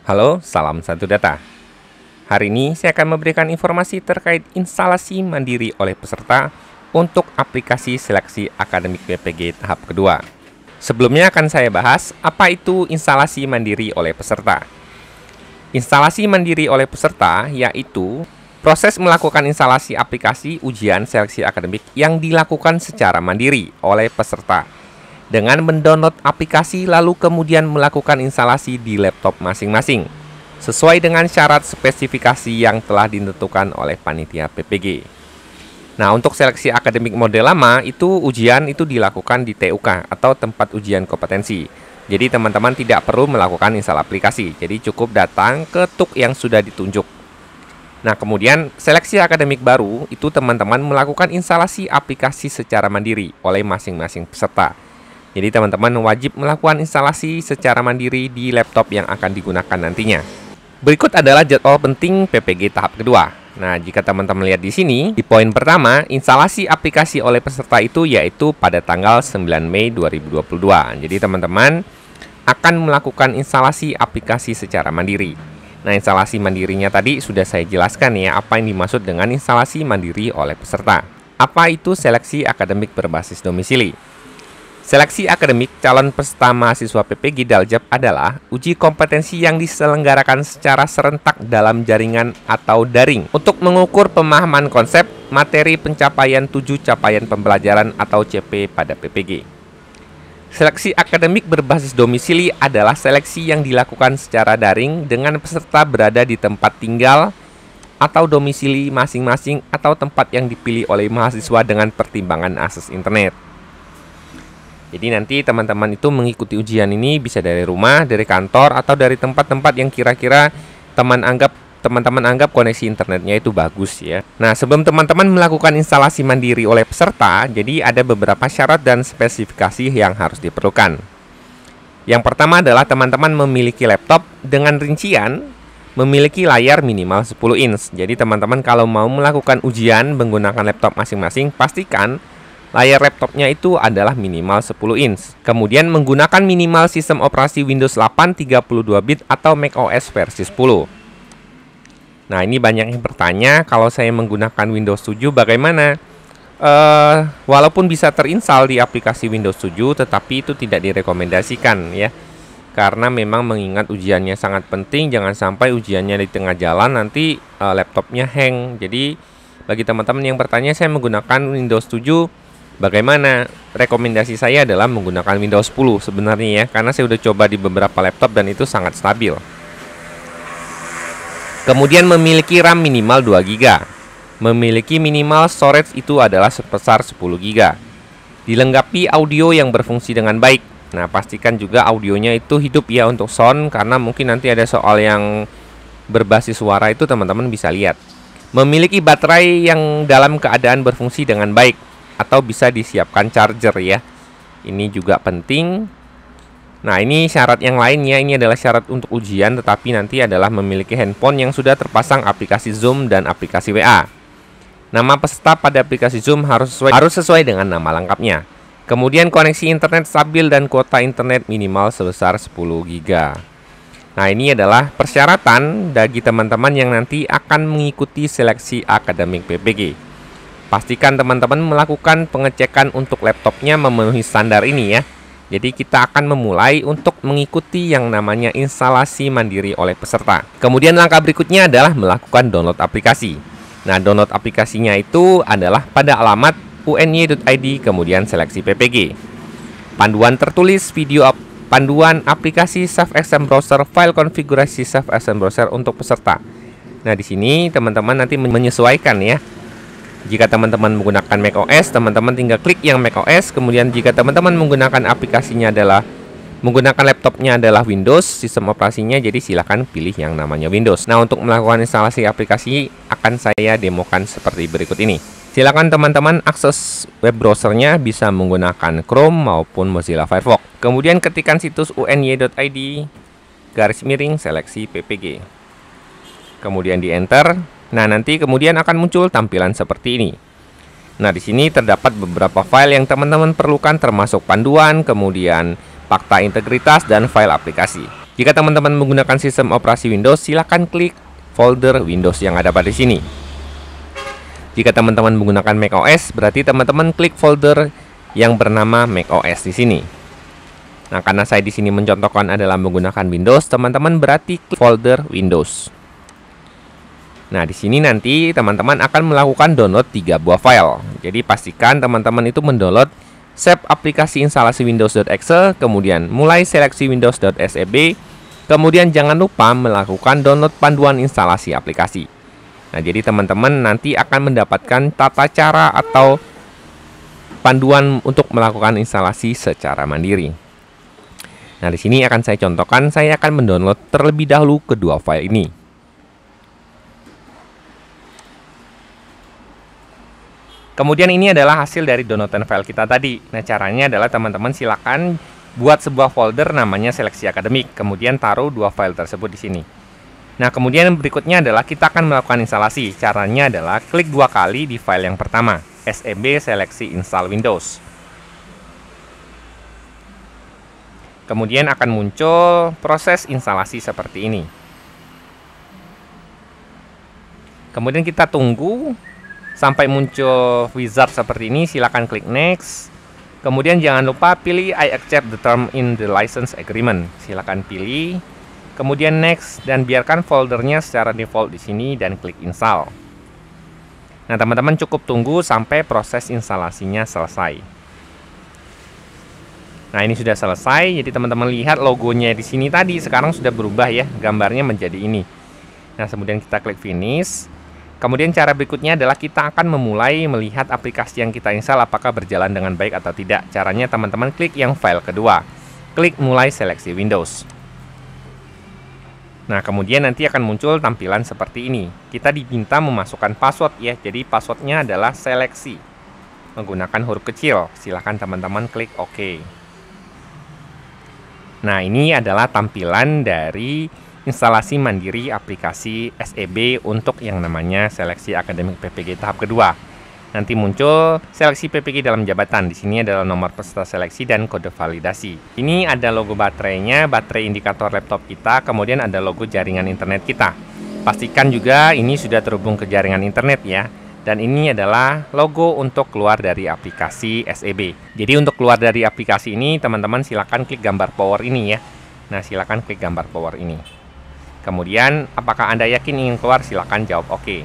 Halo, salam satu data. Hari ini saya akan memberikan informasi terkait instalasi mandiri oleh peserta untuk aplikasi seleksi akademik PPG tahap kedua. Sebelumnya akan saya bahas apa itu instalasi mandiri oleh peserta. Instalasi mandiri oleh peserta yaitu proses melakukan instalasi aplikasi ujian seleksi akademik yang dilakukan secara mandiri oleh peserta dengan mendownload aplikasi lalu kemudian melakukan instalasi di laptop masing-masing sesuai dengan syarat spesifikasi yang telah ditentukan oleh panitia PPG. Nah, untuk seleksi akademik model lama itu ujian itu dilakukan di TUK atau tempat ujian kompetensi. Jadi teman-teman tidak perlu melakukan install aplikasi. Jadi cukup datang ke TUK yang sudah ditunjuk. Nah, kemudian seleksi akademik baru itu teman-teman melakukan instalasi aplikasi secara mandiri oleh masing-masing peserta. Jadi teman-teman wajib melakukan instalasi secara mandiri di laptop yang akan digunakan nantinya. Berikut adalah jadwal penting PPG tahap kedua. Nah, jika teman-teman lihat di sini, di poin pertama, instalasi aplikasi oleh peserta itu yaitu pada tanggal 9 Mei 2022. Jadi teman-teman akan melakukan instalasi aplikasi secara mandiri. Nah, instalasi mandirinya tadi sudah saya jelaskan ya, apa yang dimaksud dengan instalasi mandiri oleh peserta. Apa itu seleksi akademik berbasis domisili? Seleksi akademik calon peserta mahasiswa PPG Daljab adalah uji kompetensi yang diselenggarakan secara serentak dalam jaringan atau daring untuk mengukur pemahaman konsep, materi pencapaian tujuh capaian pembelajaran atau CP pada PPG. Seleksi akademik berbasis domisili adalah seleksi yang dilakukan secara daring dengan peserta berada di tempat tinggal atau domisili masing-masing atau tempat yang dipilih oleh mahasiswa dengan pertimbangan akses internet. Jadi nanti teman-teman itu mengikuti ujian ini bisa dari rumah, dari kantor, atau dari tempat-tempat yang kira-kira teman-teman anggap koneksi internetnya itu bagus ya. Nah, sebelum teman-teman melakukan instalasi mandiri oleh peserta, jadi ada beberapa syarat dan spesifikasi yang harus diperlukan. Yang pertama adalah teman-teman memiliki laptop dengan rincian memiliki layar minimal 10 inch. Jadi teman-teman kalau mau melakukan ujian menggunakan laptop masing-masing, pastikan layar laptopnya itu adalah minimal 10 inch. Kemudian menggunakan minimal sistem operasi Windows 8 32-bit atau macOS versi 10. Nah, ini banyak yang bertanya, kalau saya menggunakan Windows 7 bagaimana? Walaupun bisa terinstall di aplikasi Windows 7, tetapi itu tidak direkomendasikan ya. Karena memang mengingat ujiannya sangat penting, jangan sampai ujiannya di tengah jalan nanti laptopnya hang. Jadi bagi teman-teman yang bertanya, saya menggunakan Windows 7, bagaimana? Rekomendasi saya adalah menggunakan Windows 10 sebenarnya ya, karena saya sudah coba di beberapa laptop dan itu sangat stabil. Kemudian memiliki RAM minimal 2 GB. Memiliki minimal storage itu adalah sebesar 10 GB. Dilengkapi audio yang berfungsi dengan baik. Nah, pastikan juga audionya itu hidup ya untuk sound, karena mungkin nanti ada soal yang berbasis suara itu teman-teman bisa lihat. Memiliki baterai yang dalam keadaan berfungsi dengan baik atau bisa disiapkan charger ya. Ini juga penting. Nah, ini syarat yang lainnya, ini adalah syarat untuk ujian, tetapi nanti adalah memiliki handphone yang sudah terpasang aplikasi Zoom dan aplikasi WA. Nama peserta pada aplikasi Zoom harus sesuai dengan nama lengkapnya. Kemudian koneksi internet stabil dan kuota internet minimal sebesar 10 GB. Nah, ini adalah persyaratan bagi teman-teman yang nanti akan mengikuti seleksi akademik PPG. Pastikan teman-teman melakukan pengecekan untuk laptopnya memenuhi standar ini ya. Jadi kita akan memulai untuk mengikuti yang namanya instalasi mandiri oleh peserta. Kemudian langkah berikutnya adalah melakukan download aplikasi. Nah, download aplikasinya itu adalah pada alamat uny.id kemudian seleksi PPG. Panduan tertulis video panduan aplikasi SafeXM Browser, file konfigurasi SafeXM Browser untuk peserta. Nah, di sini teman-teman nanti menyesuaikan ya. Jika teman-teman menggunakan macOS, teman-teman tinggal klik yang macOS. Kemudian jika teman-teman menggunakan aplikasinya menggunakan laptopnya adalah Windows, sistem operasinya, jadi silahkan pilih yang namanya Windows. Nah, untuk melakukan instalasi aplikasi akan saya demokan seperti berikut ini. Silakan teman-teman akses web browsernya bisa menggunakan Chrome maupun Mozilla Firefox. Kemudian ketikkan situs uny.id /seleksi PPG. Kemudian di enter. Nah, nanti kemudian akan muncul tampilan seperti ini. Nah, di sini terdapat beberapa file yang teman-teman perlukan termasuk panduan, kemudian fakta integritas dan file aplikasi. Jika teman-teman menggunakan sistem operasi Windows, silakan klik folder Windows yang ada pada sini. Jika teman-teman menggunakan macOS, berarti teman-teman klik folder yang bernama macOS di sini. Nah, karena saya di sini mencontohkan adalah menggunakan Windows, teman-teman berarti klik folder Windows. Nah, di sini nanti teman-teman akan melakukan download 3 buah file. Jadi pastikan teman-teman itu mendownload save aplikasi instalasi Windows.exe, kemudian mulai seleksi Windows.seb, kemudian jangan lupa melakukan download panduan instalasi aplikasi. Nah, jadi teman-teman nanti akan mendapatkan tata cara atau panduan untuk melakukan instalasi secara mandiri. Nah, di sini akan saya contohkan, saya akan mendownload terlebih dahulu kedua file ini. Kemudian ini adalah hasil dari downloadan file kita tadi. Nah, caranya adalah teman-teman silakan buat sebuah folder namanya seleksi akademik, kemudian taruh 2 file tersebut di sini. Nah, kemudian berikutnya adalah kita akan melakukan instalasi. Caranya adalah klik 2 kali di file yang pertama, seb seleksi install Windows. Kemudian akan muncul proses instalasi seperti ini. Kemudian kita tunggu sampai muncul wizard seperti ini, silakan klik next. Kemudian jangan lupa pilih I accept the term in the license agreement. Silakan pilih. Kemudian next dan biarkan foldernya secara default di sini dan klik install. Nah, teman-teman cukup tunggu sampai proses instalasinya selesai. Nah, ini sudah selesai. Jadi teman-teman lihat logonya di sini tadi sekarang sudah berubah ya, gambarnya menjadi ini. Nah, kemudian kita klik finish. Kemudian cara berikutnya adalah kita akan memulai melihat aplikasi yang kita install apakah berjalan dengan baik atau tidak. Caranya teman-teman klik yang file kedua. Klik mulai seleksi Windows. Nah, kemudian nanti akan muncul tampilan seperti ini. Kita diminta memasukkan password ya. Jadi passwordnya adalah seleksi. Menggunakan huruf kecil. Silahkan teman-teman klik OK. Nah, ini adalah tampilan dari instalasi mandiri aplikasi SEB untuk yang namanya seleksi akademik PPG tahap kedua. Nanti muncul seleksi PPG dalam jabatan. Di sini adalah nomor peserta seleksi dan kode validasi. Ini ada logo baterainya, baterai indikator laptop kita, kemudian ada logo jaringan internet kita. Pastikan juga ini sudah terhubung ke jaringan internet ya. Dan ini adalah logo untuk keluar dari aplikasi SEB. Jadi untuk keluar dari aplikasi ini, teman-teman silakan klik gambar power ini ya. Nah, silakan klik gambar power ini. Kemudian, apakah Anda yakin ingin keluar? Silakan jawab oke.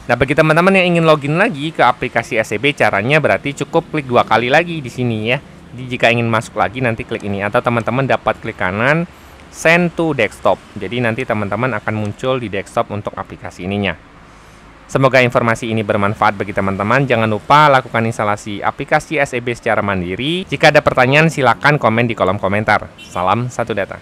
Nah, bagi teman-teman yang ingin login lagi ke aplikasi SEB, caranya berarti cukup klik 2 kali lagi di sini ya. Jadi, jika ingin masuk lagi, nanti klik ini. Atau teman-teman dapat klik kanan, send to desktop. Jadi, nanti teman-teman akan muncul di desktop untuk aplikasi ininya. Semoga informasi ini bermanfaat bagi teman-teman. Jangan lupa lakukan instalasi aplikasi SEB secara mandiri. Jika ada pertanyaan, silakan komen di kolom komentar. Salam satu data.